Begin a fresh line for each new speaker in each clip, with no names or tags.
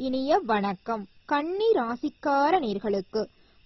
இனிய வணக்கம். கன்னி ராசிக்கார நேர்களுக்கு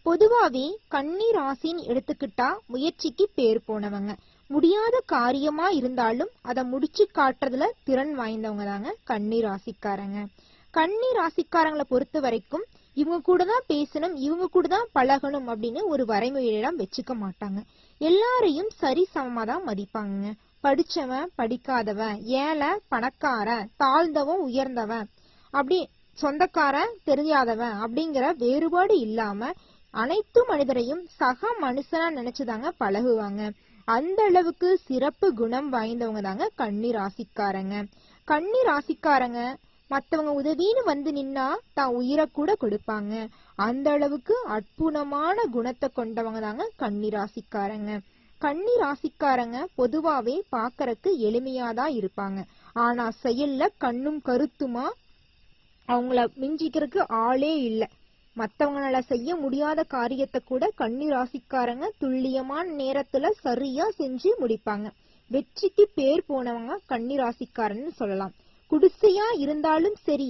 பொதுவாவே கன்னி ராசின்னு எடுத்துக்கிட்டா முயற்சிக்கு பேர் போனவங்க. முடியாத காரியமா இருந்தாலும் அதை முடிச்சு காட்டுறதுல திறன் வாய்ந்தவங்க தாங்க கன்னி ராசிக்காரங்க. கன்னி ராசிக்காரங்களை பொறுத்த வரைக்கும் இவங்க கூட தான் பேசணும், இவங்க கூட தான் பழகணும் அப்படின்னு ஒரு வரைமுறையெல்லாம் வச்சுக்க மாட்டாங்க. எல்லாரையும் சரி சமமா தான் மதிப்பாங்க. படிச்சவன் படிக்காதவன், ஏழை பணக்காரன், தாழ்ந்தவன் உயர்ந்தவன், அப்படி சொந்தக்காரன் தெரியாதவன் அப்படிங்கிற வேறுபாடு இல்லாம அனைத்து மனிதரையும் சக மனுஷனா நினைச்சுதாங்க பழகுவாங்க. அந்த அளவுக்கு சிறப்பு குணம் வாய்ந்தவங்க தாங்க கன்னி ராசிக்காரங்க. கன்னி ராசிக்காரங்க மத்தவங்க உதவின்னு வந்து நின்னா தான் உயிரை கூட கொடுப்பாங்க. அந்த அளவுக்கு அற்புதமான குணத்தை கொண்டவங்க தாங்க கன்னி ராசிக்காரங்க. கன்னி ராசிக்காரங்க பொதுவாவே பாக்கறதுக்கு எளிமையாதான் இருப்பாங்க. ஆனா செயல்ல கண்ணும் கருத்துமா அவங்கள மிஞ்சிக்கிறதுக்கு ஆளே இல்லை. மத்தவங்களால செய்ய முடியாத காரியத்தை கூட கன்னி ராசிக்காரங்க துல்லியமான நேரத்துல சரியா செஞ்சு முடிப்பாங்க. வெற்றிக்கு பேர் போனவங்க கன்னி ராசிக்காரன்னு சொல்லலாம். குடிசையா இருந்தாலும் சரி,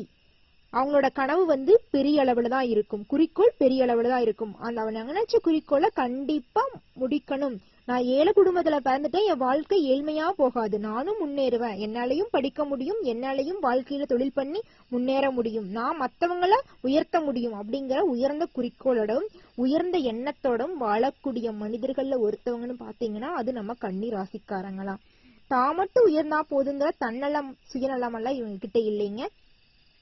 அவங்களோட கனவு பெரிய அளவுல தான் இருக்கும், குறிக்கோள் பெரிய அளவுல தான் இருக்கும். அவங்க நினைச்ச குறிக்கோளை கண்டிப்பா முடிக்கணும். நான் ஏழை குடும்பத்துல பிறந்துட்டேன், என் வாழ்க்கை ஏழ்மையா போகாது, நானும் முன்னேறுவேன், என்னாலையும் படிக்க முடியும், என்னாலையும் வாழ்க்கையில தொழில் பண்ணி முன்னேற முடியும், நான் மத்தவங்கள உயர்த்த முடியும் அப்படிங்கிற உயர்ந்த குறிக்கோளோடும் உயர்ந்த எண்ணத்தோடும் வாழக்கூடிய மனிதர்கள்ல ஒருத்தவங்கன்னு பாத்தீங்கன்னா அது நம்ம கன்னி ராசிக்காரங்களா. தான் மட்டும் உயர்ந்தா போதுங்கிற தன்னலம் சுயநலம் எல்லாம் இவங்க கிட்ட இல்லைங்க.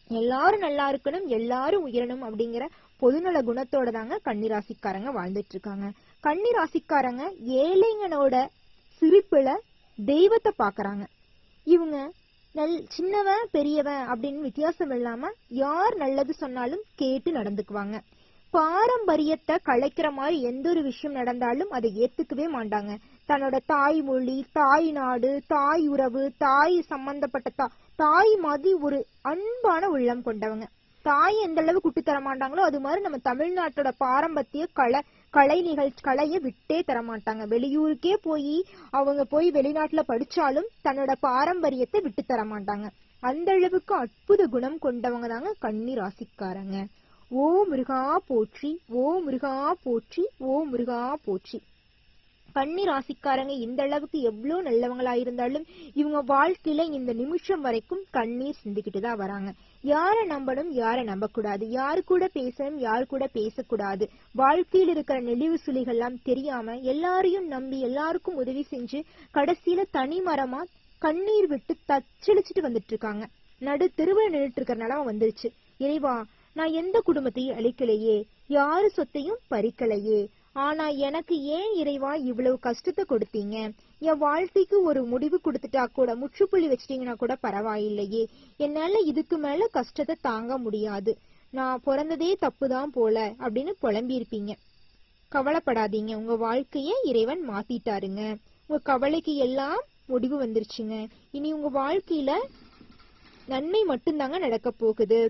எல்லாரும் நல்லா இருக்கணும், எல்லாரும் உயரணும் அப்படிங்கிற பொதுநல குணத்தோட தாங்க கன்னிராசிக்காரங்க வாழ்ந்துட்டு இருக்காங்க. கன்னிராசிக்காரங்க ஏழைங்களோட சிரிப்புல தெய்வத்தை பாக்குறாங்க. இவங்க சின்னவன் பெரியவன் அப்படின்னு வித்தியாசம் இல்லாம யார் நல்லது சொன்னாலும் கேட்டு நடந்துக்குவாங்க. பாரம்பரியத்தை கலைக்கிற மாதிரி எந்த ஒரு விஷயம் நடந்தாலும் அதை ஏத்துக்கவே மாட்டாங்க. தன்னோட தாய்மொழி, தாய் நாடு, தாய் உறவு, தாய் சம்பந்தப்பட்ட தாய் மாதிரி ஒரு அன்பான உள்ளம் கொண்டவங்க. தாய் எந்த அளவு குட்டு தர மாட்டாங்களோ அது மாதிரி நம்ம தமிழ்நாட்டோட பாரம்பரிய கலையை விட்டே தர மாட்டாங்க. வெளியூருக்கே அவங்க வெளிநாட்டுல படிச்சாலும் தன்னோட பாரம்பரியத்தை விட்டு தர மாட்டாங்க. அந்த அளவுக்கு அற்புத குணம் கொண்டவங்க தாங்க கன்னி ராசிக்காரங்க. ஓ முருகா போற்றி, ஓ முருகா போற்றி, ஓ முருகா போற்றி. கன்னி ராசிக்காரங்க இந்த அளவுக்கு எவ்வளவு நல்லவங்களா இருந்தாலும் இவங்க வாழ்க்கையில இந்த நிமிஷம் வரைக்கும் கண்ணீர் சிந்திக்கிட்டு தான் வராங்க. யாரை நம்பணும், யாரை நம்ப கூடாது, யாரு கூட பேசணும், யாரு கூட பேசக்கூடாது, வாழ்க்கையில் இருக்கிற நெளிவு சுழிகள் எல்லாம் தெரியாம எல்லாரையும் நம்பி எல்லாருக்கும் உதவி செஞ்சு கடைசியில தனிமரமா கண்ணீர் விட்டு தச்சளிச்சுட்டு வந்துட்டு இருக்காங்க. நடு தெருவில் நின்றுட்டு இருக்கிற நிலம வந்துருச்சு. இறைவா, நான் எந்த குடும்பத்தையும் அழிக்கலையே, யாரு சொத்தையும் பறிக்கலையே, ஆனா எனக்கு ஏன் இறைவா இவ்வளவு கஷ்டத்தை கொடுத்தீங்க? என் வாழ்க்கைக்கு ஒரு முடிவு கொடுத்துட்டா கூட, முற்றுப்புள்ளி வச்சிட்டீங்கன்னா கூட பரவாயில்லையே, என்னால இதுக்கு மேல கஷ்டத்தை தாங்க முடியாது, நான் பிறந்ததே தப்புதான் போல அப்படின்னு புலம்பி இருப்பீங்க. கவலைப்படாதீங்க, உங்க வாழ்க்கைய இறைவன் மாத்திட்டாருங்க. உங்க கவலைக்கு எல்லாம் முடிவு வந்துருச்சுங்க. இனி உங்க வாழ்க்கையில நன்மை மட்டும்தாங்க நடக்க போகுது.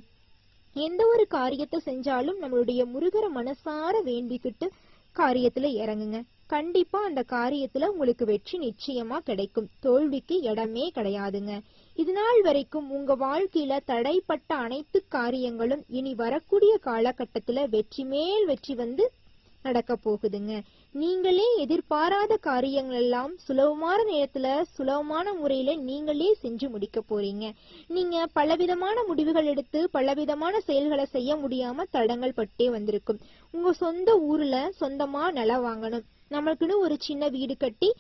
எந்த ஒரு காரியத்தை செஞ்சாலும் நம்மளுடைய முருகரை மனசார வேண்டிக்கிட்டு காரியத்துல இறங்குங்க. கண்டிப்பா அந்த காரியத்துல உங்களுக்கு வெற்றி நிச்சயமா கிடைக்கும். தோல்விக்கு இடமே கிடையாதுங்க. இது நாள் வரைக்கும் உங்க வாழ்க்கையில தடைப்பட்ட அனைத்து காரியங்களும் இனி வரக்கூடிய காலகட்டத்துல வெற்றி மேல் வெற்றி நடக்க போகுதுங்க. நீங்களே எதிர்பாராத காரியங்கள் எல்லாம் சுலபமான நேரத்துல சுலபமான முறையில நீங்களே செஞ்சு முடிக்க போறீங்க. நீங்க பலவிதமான முடிவுகள் எடுத்து பலவிதமான செயல்களை செய்ய முடியாம தடங்கள் பட்டே வந்திருக்கும். உங்க சொந்த ஊர்ல சொந்தமா நிலம் வாங்கணும், நம்மளுக்குன்னு ஒரு சின்ன வீடு கட்டி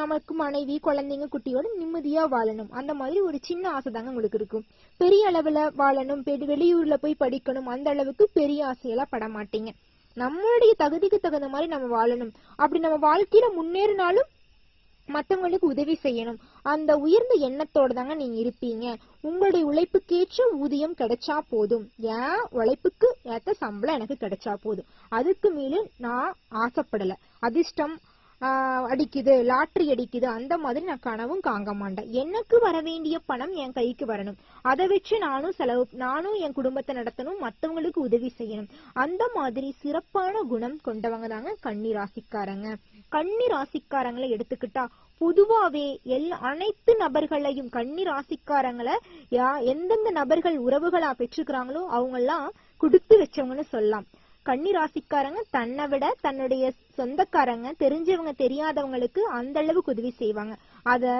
நமக்கு மனைவி குழந்தைங்க குட்டியோட நிம்மதியா வாழணும், அந்த மாதிரி ஒரு சின்ன ஆசை தாங்க உங்களுக்கு இருக்கும். பெரிய அளவுல வாழணும், வெளியூர்ல போய் படிக்கணும், அந்த அளவுக்கு பெரிய ஆசையெல்லாம் பட மாட்டீங்க. நம்மளுடைய தகுதிக்கு தகுந்த மாதிரி நம்ம வாழணும். அப்படி நம்ம வாழ்க்கையில முன்னேறினாலும் மற்றவங்களுக்கு உதவி செய்யணும், அந்த உயர்ந்த எண்ணத்தோட தாங்க நீங்க இருப்பீங்க. உங்களுடைய உழைப்புக்கேற்ற ஊதியம் கிடைச்சா போதும், ஏன் உழைப்புக்கு ஏத்த சம்பளம் எனக்கு கிடைச்சா போதும், அதுக்கு மேல நான் ஆசைப்படல. அதிர்ஷ்டம் அடிக்குது, லாட்டரி அடிக்குது, அந்த மாதிரி நான் கனவும் காங்க மாட்டேன். எனக்கு வர வேண்டிய பணம் என் கைக்கு வரணும், அதை வச்சு நானும் என் குடும்பத்தை நடத்தணும், மற்றவங்களுக்கு உதவி செய்யணும். அந்த மாதிரி சிறப்பான குணம் கொண்டவங்க தாங்க கன்னி ராசிக்காரங்க. கன்னி ராசிக்காரங்களை எடுத்துக்கிட்டா பொதுவாவே அனைத்து நபர்களையும் கன்னி ராசிக்காரங்களை எந்தெந்த நபர்கள் உறவுகளா பெற்றுக்கிறாங்களோ அவங்க எல்லாம் கொடுத்து வச்சவங்கன்னு சொல்லலாம். கன்னி ராசிக்காரங்க தன்னை விட தன்னுடைய சொந்தக்காரங்க, தெரிஞ்சவங்க தெரியாதவங்களுக்கு அந்த அளவுக்கு உதவி செய்வாங்க. அத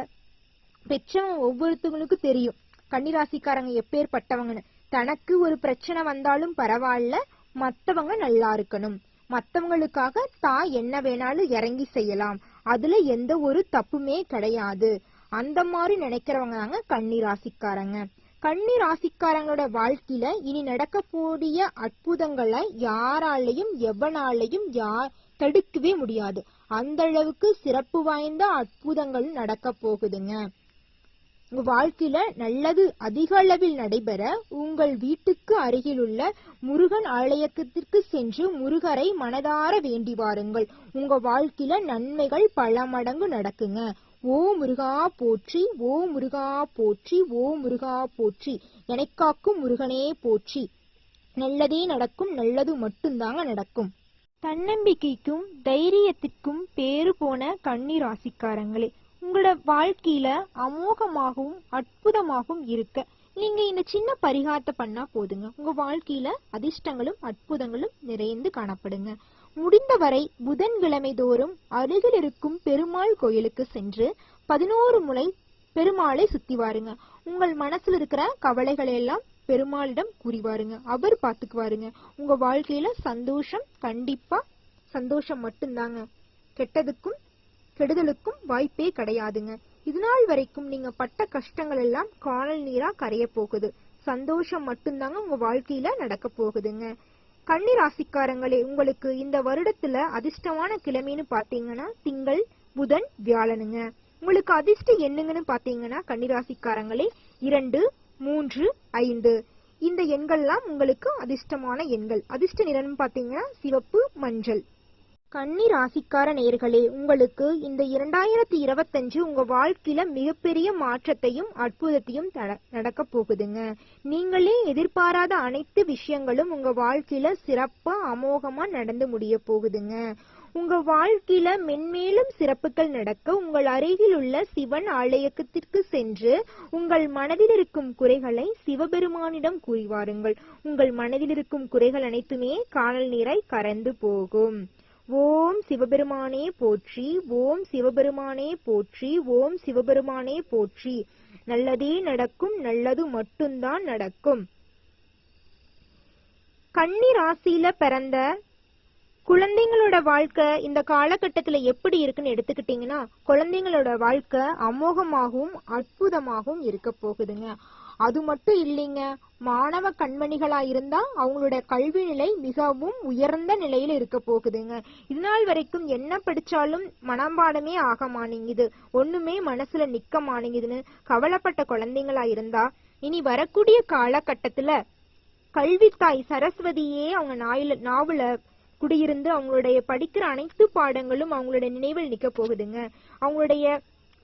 பெற்றவங்க ஒவ்வொருத்தவங்களுக்கும் தெரியும் கன்னிராசிக்காரங்க எப்பேற்பட்டவங்கன்னு. தனக்கு ஒரு பிரச்சனை வந்தாலும் பரவாயில்ல, மத்தவங்க நல்லா இருக்கணும், மத்தவங்களுக்காக தான் என்ன வேணாலும் இறங்கி செய்யலாம், அதுல எந்த ஒரு தப்புமே கிடையாது, அந்த மாதிரி நினைக்கிறவங்க தாங்க கன்னிராசிக்காரங்க. கன்னிராசிக்காரங்களோட வாழ்க்கையில இனி நடக்கக்கூடிய அற்புதங்களை யாராலையும் எவனாலையும் தடுக்கவே முடியாது. அந்த அளவுக்கு சிறப்பு வாய்ந்த அற்புதங்கள் நடக்க போகுதுங்க. உங்க வாழ்க்கையில நல்லது அதிக அளவில் நடைபெற உங்கள் வீட்டுக்கு அருகில் உள்ள முருகன் ஆலயத்திற்கு சென்று முருகரை மனதார வேண்டி வாருங்கள். உங்க வாழ்க்கையில நன்மைகள் பல மடங்கு நடக்குங்க. ஓ முருகா போற்றி, ஓ முருகா போற்றி, ஓ முருகா போற்றி, எனக்காக்கும் முருகனே போற்றி. நல்லதே நடக்கும், நல்லது மட்டும்தாங்க நடக்கும். தன்னம்பிக்கைக்கும் தைரியத்திற்கும் பேரு போன கன்னி ராசிக்காரங்களே, உங்களோட வாழ்க்கையில அமோகமாகவும் அற்புதமாகவும் இருக்க நீங்க இந்த சின்ன பரிகாரத்தை பண்ணா போதுங்க. உங்க வாழ்க்கையில அதிர்ஷ்டங்களும் அற்புதங்களும் நிறைந்து காணப்படுங்க. முடிந்தவரை புதன்கிழமை தோறும் அருகில் இருக்கும் பெருமாள் கோயிலுக்கு சென்று 11 முறை பெருமாளை சுத்தி வாருங்க. உங்கள் மனசுல இருக்கிற கவலைகளை எல்லாம் பெருமாளிடம் கூறிவாருங்க, அவர் பாத்துக்குவாருங்க. உங்க வாழ்க்கையில சந்தோஷம், கண்டிப்பா சந்தோஷம் மட்டும்தாங்க. கெட்டதுக்கும் கெடுதலுக்கும் வாய்ப்பே கிடையாதுங்க. இதுநாள் வரைக்கும் நீங்க பட்ட கஷ்டங்கள் எல்லாம் காணல் நீரா கரைய போகுது. சந்தோஷம் மட்டும்தாங்க உங்க வாழ்க்கையில நடக்க போகுதுங்க. கன்னி ராசிக்காரங்களே, உங்களுக்கு இந்த வருடத்துல அதிர்ஷ்டமான கிழமைன்னு பாத்தீங்கன்னா திங்கள், புதன், வியாழனுங்க. உங்களுக்கு அதிர்ஷ்ட எண்ணுங்கன்னு பாத்தீங்கன்னா கன்னிராசிக்காரங்களே 2, 3, 5 இந்த எண்கள்லாம் உங்களுக்கு அதிர்ஷ்டமான எண்கள். அதிர்ஷ்ட நிறம் பாத்தீங்கன்னா சிவப்பு, மஞ்சள். கன்னி ராசிக்கார நேயர்களே, உங்களுக்கு இந்த 2025 உங்க வாழ்க்கையில மிகப்பெரிய மாற்றத்தையும் அற்புதத்தையும் நடக்க போகுதுங்க. நீங்களே எதிர்பாராத அனைத்து விஷயங்களும் உங்க வாழ்க்கையில சிறப்பா அமோகமா நடந்து முடிய போகுதுங்க. உங்க வாழ்க்கையில மென்மேலும் சிறப்புகள் நடக்க உங்கள் அருகில் உள்ள சிவன் ஆலயத்திற்கு சென்று உங்கள் மனதில் இருக்கும் குறைகளை சிவபெருமானிடம் கூறி வாருங்கள். உங்கள் மனதில் இருக்கும் குறைகள் அனைத்துமே காணல் நீராய் கரைந்து போகும். ஓம் சிவபெருமானே போற்றி, ஓம் சிவபெருமானே போற்றி, ஓம் சிவபெருமானே போற்றி. நல்லதே நடக்கும், நல்லது மட்டும்தான் நடக்கும். கன்னி ராசியில பிறந்த குழந்தைங்களோட வாழ்க்கை இந்த காலகட்டத்துல எப்படி இருக்குன்னு எடுத்துக்கிட்டீங்கன்னா, குழந்தைங்களோட வாழ்க்கை அமோகமாகவும் அற்புதமாகவும் இருக்க போகுதுங்க. அது மட்டும் இல்லைங்க, மாணவ கண்மணிகளா இருந்தா அவங்களோட கல்வி நிலை மிகவும் உயர்ந்த நிலையில இருக்க போகுதுங்க. இதுநாள் வரைக்கும் என்ன படிச்சாலும் மனப்பாடமே ஆக மாட்டேங்குது, ஒண்ணுமே மனசுல நிக்க மாட்டேங்குதுன்னு கவலைப்பட்ட குழந்தைங்களா இருந்தா இனி வரக்கூடிய காலகட்டத்துல கல்வி தாய் சரஸ்வதியே அவங்க நாவல குடியிருந்து அவங்களுடைய படிக்கிற அனைத்து பாடங்களும் அவங்களுடைய நினைவில் நிக்க போகுதுங்க. அவங்களுடைய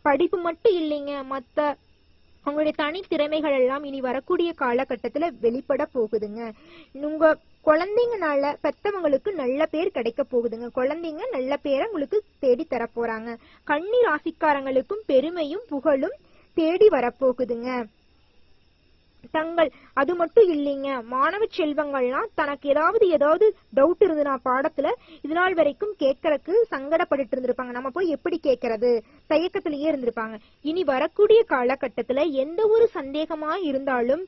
படிப்பு மட்டும் இல்லைங்க, மத்த அவங்களுடைய தனி திறமைகள் எல்லாம் இனி வரக்கூடிய காலகட்டத்துல வெளிப்பட போகுதுங்க. உங்க குழந்தைங்கனால பெத்தவங்களுக்கு நல்ல பேர் கிடைக்க போகுதுங்க. குழந்தைங்க நல்ல பேரை உங்களுக்கு தேடி தர போறாங்க. கன்னி ராசிக்காரங்களுக்கும் பெருமையும் புகழும் தேடி வரப்போகுதுங்க. அது மட்டும் இல்லைங்க, மாணவ செல்வங்கள்லாம் தனக்கு ஏதாவது டவுட் இருந்ததுன்னா பாடத்துல இதனால் வரைக்கும் கேட்கறதுக்கு சங்கடப்பட்டு இருந்திருப்பாங்க. நம்ம போய் எப்படி கேட்கறது தயக்கத்திலேயே இருந்திருப்பாங்க. இனி வரக்கூடிய காலகட்டத்துல எந்த ஒரு சந்தேகமா இருந்தாலும்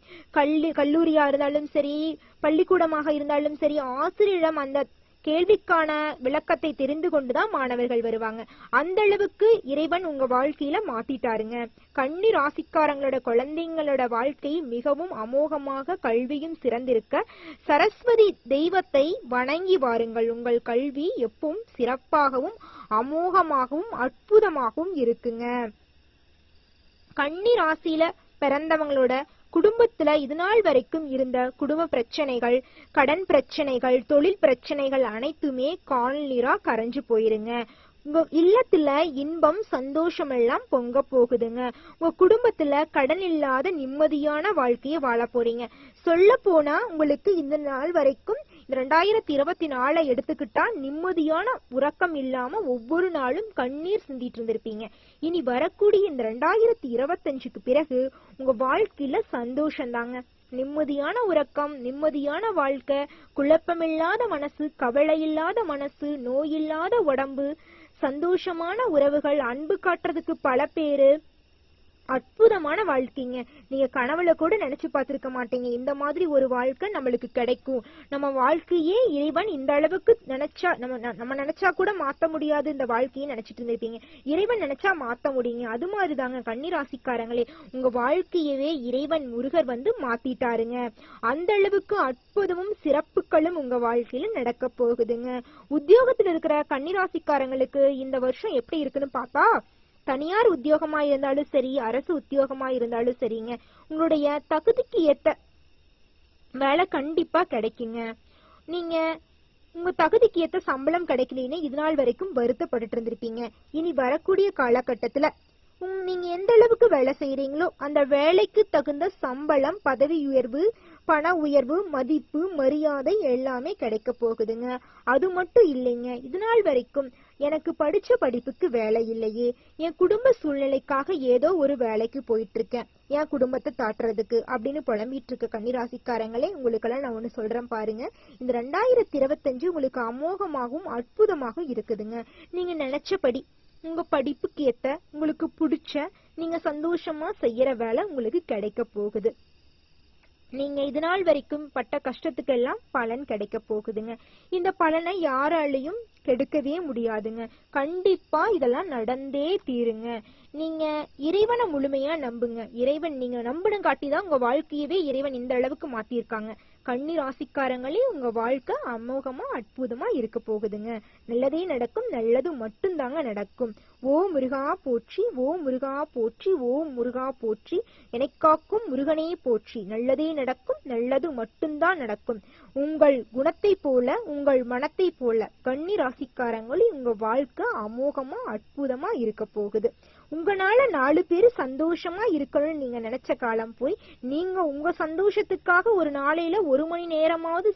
கல்லூரியா இருந்தாலும் சரி, பள்ளிக்கூடமாக இருந்தாலும் சரி, ஆசிரியரிடம் அந்த கேள்விக்கான விளக்கத்தை தெரிந்து கொண்டுதான் மாணவர்கள் வருவாங்க. அந்த அளவுக்கு இறைவன் உங்க வாழ்க்கையில மாத்திட்டாருங்க. கன்னி ராசிக்காரங்களோட குழந்தைங்களோட வாழ்க்கை மிகவும் அமோகமாக கல்வியும் சிறந்திருக்க சரஸ்வதி தெய்வத்தை வணங்கி வாருங்கள். உங்கள் கல்வி எப்பவும் சிறப்பாகவும் அமோகமாகவும் அற்புதமாகவும் இருக்குங்க. கன்னி ராசியில பிறந்தவங்களோட குடும்பத்துல இதுநாள் வரைக்கும் இருந்த குடும்ப பிரச்சனைகள், கடன் பிரச்சனைகள், தொழில் பிரச்சனைகள் அனைத்துமே காணல் நீரா கரைஞ்சு போயிருங்க. உங்க இல்லத்துல இன்பம் சந்தோஷம் எல்லாம் பொங்க போகுதுங்க. உங்க குடும்பத்துல கடன் இல்லாத நிம்மதியான வாழ்க்கையை வாழ போறீங்க. சொல்ல போனா உங்களுக்கு இந்த நாள் வரைக்கும் இந்த 2024 எடுத்துக்கிட்டா நிம்மதியான உறக்கம் இல்லாம ஒவ்வொரு நாளும் கண்ணீர் சிந்திட்டு இருந்திருப்பீங்க. இனி வரக்கூடிய இந்த 2025க்கு பிறகு உங்க வாழ்க்கையில சந்தோஷம் தாங்க. நிம்மதியான உறக்கம், நிம்மதியான வாழ்க்கை, குழப்பமில்லாத மனசு, கவலை இல்லாத மனசு, நோயில்லாத உடம்பு, சந்தோஷமான உறவுகள், அன்பு காட்டுறதுக்கு பல பேரு, அற்புதமான வாழ்க்கைங்க. நீங்க கனவுல கூட நினைச்சு பார்த்திருக்க மாட்டீங்க இந்த மாதிரி ஒரு வாழ்க்கை நம்மளுக்கு கிடைக்கும். நம்ம வாழ்க்கையே இறைவன் இந்த அளவுக்கு நினைச்சா நம்ம நினைச்சா கூட மாத்த முடியாது இந்த வாழ்க்கையை நினைச்சிட்டு இருந்திருப்பீங்க. இறைவன் நினைச்சா மாத்த முடியுங்க. அது மாதிரிதாங்க கன்னிராசிக்காரங்களே, உங்க வாழ்க்கையவே இறைவன் முருகர் மாத்திட்டாருங்க. அந்த அளவுக்கு அற்புதமும் சிறப்புகளும் உங்க வாழ்க்கையில நடக்க போகுதுங்க. உத்தியோகத்துல இருக்கிற கன்னிராசிக்காரங்களுக்கு இந்த வருஷம் எப்படி இருக்குன்னு பார்த்தா, தனியார் உத்தியோகமா இருந்தாலும் சரி, அரசு உத்தியோகமா இருந்தாலும் சரிங்க, உங்களுடைய தகுதிக்கு ஏத்த வேலை கண்டிப்பா கிடைக்குங்க. நீங்க உங்க தகுதிக்கு ஏத்த சம்பளம் கிடைக்கலன்னு இது நாள் வரைக்கும் வருத்தப்பட்டு இருந்திருப்பீங்க. இனி வரக்கூடிய காலகட்டத்துல நீங்க எந்த அளவுக்கு வேலை செய்யறீங்களோ அந்த வேலைக்கு தகுந்த சம்பளம், பதவி உயர்வு, பண உயர்வு, மதிப்பு, மரியாதை எல்லாமே கிடைக்க போகுதுங்க. அது மட்டும் இல்லைங்க, இது நாள் வரைக்கும் எனக்கு படிச்ச படிப்புக்கு வேலை இல்லையே, என் குடும்ப சூழ்நிலைக்காக ஏதோ ஒரு வேலைக்கு போயிட்டு இருக்கேன் என் குடும்பத்தை தாட்டுறதுக்கு அப்படின்னு புலம்பிட்டு இருக்க கன்னிராசிக்காரங்களே, உங்களுக்கெல்லாம் நான் ஒண்ணு சொல்றேன் பாருங்க. இந்த 2025 உங்களுக்கு அமோகமாகவும் அற்புதமாகவும் இருக்குதுங்க. நீங்க நினைச்சபடி உங்க படிப்புக்கு ஏத்த, உங்களுக்கு பிடிச்ச, நீங்க சந்தோஷமா செய்யற வேலை உங்களுக்கு கிடைக்க போகுது. நீங்க இது நாள் வரைக்கும் பட்ட கஷ்டத்துக்கெல்லாம் பலன் கிடைக்க போகுதுங்க. இந்த பலனை யாராலையும் கெடுக்கவே முடியாதுங்க. கண்டிப்பா இதெல்லாம் நடந்தே தீருங்க. நீங்க இறைவனை முழுமையா நம்புங்க. இறைவன் நீங்க நம்பணும் காட்டிதான் உங்க வாழ்க்கையவே இறைவன் இந்த அளவுக்கு மாத்திருக்காங்க. கன்னி ராசிக்காரங்களே, உங்க வாழ்க்கை அமோகமா அற்புதமா இருக்க போகுதுங்க. நல்லதே நடக்கும், நல்லது மட்டும்தாங்க நடக்கும். ஓ முருகா போற்றி, ஓ முருகா போற்றி, ஓ முருகா போற்றி, எனக்காக்கும் முருகனே போற்றி. நல்லதே நடக்கும், நல்லது மட்டும்தான் நடக்கும். உங்கள் குணத்தை போல, உங்கள் மனத்தை போல கன்னி ராசிக்காரங்களே, உங்க வாழ்க்கை அமோகமா அற்புதமா இருக்க போகுது. உங்களால 4 பேரு சந்தோஷமா இருக்கணும்னு நீங்க நினைச்ச காலம் போய், நீங்க உங்க சந்தோஷத்துக்காக ஒரு நாளையில 1 மணி நேரமாவது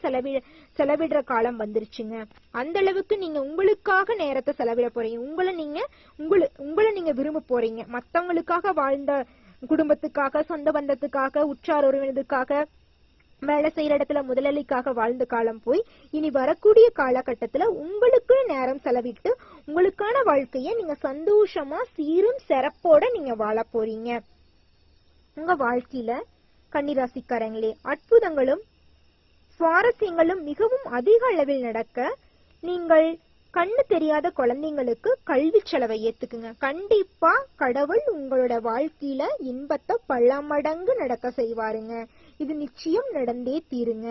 செலவிடுற காலம் வந்துருச்சுங்க. அந்த அளவுக்கு நீங்க உங்களுக்காக நேரத்தை செலவிட போறீங்க. உங்களை நீங்க விரும்ப போறீங்க. மத்தவங்களுக்காக வாழ்ந்த குடும்பத்துக்காக, சொந்த பந்தத்துக்காக, உற்றார் உறவினருக்காக, வேலை செய்யற இடத்துல முதலாளிக்காக வாழ்ந்த காலம் போய், இனி வரக்கூடிய காலகட்டத்துல உங்களுக்கு நேரம் செலவிட்டு உங்களுக்கான வாழ்க்கைய நீங்க சந்தோஷமா சீரும் சிறப்போட நீங்க வாழ போறீங்க. உங்க வாழ்க்கையில கன்னிராசிக்காரங்களே, அற்புதங்களும் சுவாரஸ்யங்களும் மிகவும் அதிக அளவில் நடக்க, நீங்கள் கண்ணு தெரியாத குழந்தைங்களுக்கு கல்வி செலவை ஏத்துக்குங்க. கண்டிப்பா கடவுள் உங்களோட வாழ்க்கையில இன்பத்தை பல மடங்கு நடக்க செய்வாருங்க. இது நிச்சயம் நடந்தே தீருங்க.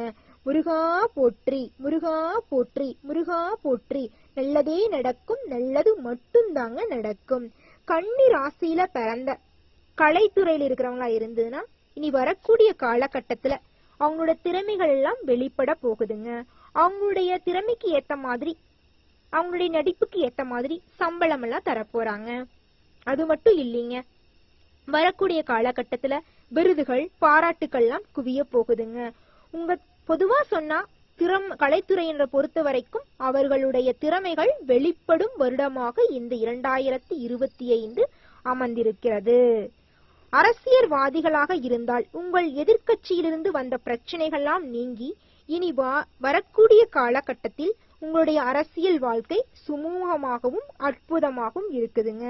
முருகா போற்றி, முருகா போற்றி, முருகா போற்றி. நல்லதே நடக்கும், நல்லது மட்டும்தாங்க நடக்கும். கன்னி ராசியில பிறந்த கலைத்துறையில இருக்கிறவங்களா இருந்ததுன்னா, இனி வரக்கூடிய காலகட்டத்துல அவங்களோட திறமைகள் எல்லாம் வெளிப்பட போகுதுங்க. அவங்களுடைய திறமைக்கு ஏத்த மாதிரி, அவங்களுடைய நடிப்புக்கு ஏத்த மாதிரி சம்பளம் எல்லாம் தரப்போறாங்க. அது மட்டும் இல்லைங்க, வரக்கூடிய காலகட்டத்துல விருதுகள், பாராட்டுக்கள் எல்லாம் குவிய போகுதுங்க. உங்க பொதுவா சொன்னா கலைத்துறையினரை பொறுத்த வரைக்கும் அவர்களுடைய திறமைகள் வெளிப்படும் வருடமாக இந்த 2025 அமர்ந்திருக்கிறது. அரசியல்வாதிகளாக இருந்தால் உங்கள் எதிர்க்கட்சியிலிருந்து வந்த பிரச்சனைகள்லாம் நீங்கி, இனி வரக்கூடிய காலகட்டத்தில் உங்களுடைய அரசியல் வாழ்க்கை சுமூகமாகவும் அற்புதமாகவும் இருக்குதுங்க.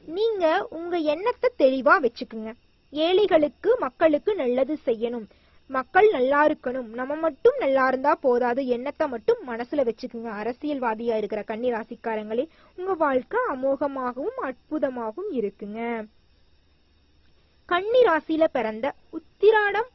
நீங்க உங்க எண்ணத்தை தெளிவா வச்சுக்குங்க. ஏழைகளுக்கு, மக்களுக்கு நல்லது செய்யணும், மக்கள் நல்லா இருக்கணும், நம்ம மட்டும் நல்லா இருந்தா போதாது எண்ணத்தை மட்டும் மனசுல வச்சுக்குங்க. அரசியல்வாதியா இருக்கிற கன்னி ராசிக்காரங்களே, உங்க வாழ்க்கை அமோகமாகவும் அற்புதமாகவும் இருக்குங்க. கன்னி ராசியில பிறந்த உத்திராடம்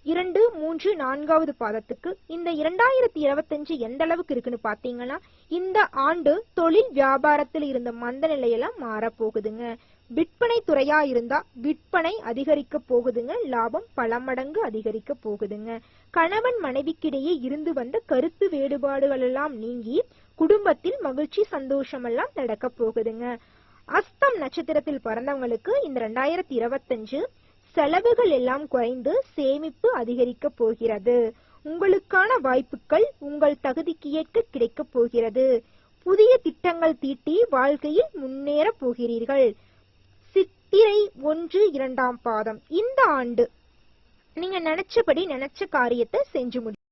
2, 3, 4வது பாதத்துக்கு இந்த 2025 எந்த அளவுக்கு இருக்குன்னு பாத்தீங்கன்னா, இந்த ஆண்டு தொழில் வியாபாரத்தில் இருந்த மந்த நிலையெல்லாம் மாறப்போகுதுங்க. விற்பனை துறையா இருந்தா விற்பனை அதிகரிக்க போகுதுங்க. லாபம் பல மடங்கு அதிகரிக்க போகுதுங்க. கணவன் மனைவிக்கிடையே இருந்து வந்த கருத்து வேறுபாடுகள் எல்லாம் நீங்கி குடும்பத்தில் மகிழ்ச்சி, சந்தோஷம் எல்லாம் நடக்க போகுதுங்க. அஸ்தம் நட்சத்திரத்தில் பிறந்தவங்களுக்கு இந்த 2025 செலவுகள் எல்லாம் குறைந்து சேமிப்பு அதிகரிக்க போகிறது. உங்களுக்கான வாய்ப்புகள் உங்கள் தகுதிக்கு ஏற்க கிடைக்கப் போகிறது. புதிய திட்டங்கள் தீட்டி வாழ்க்கையில் முன்னேற போகிறீர்கள். சித்திரை 1-2 பாதம். இந்த ஆண்டு நீங்க நினைச்சபடி நினைச்ச காரியத்தை செஞ்சு முடியும்.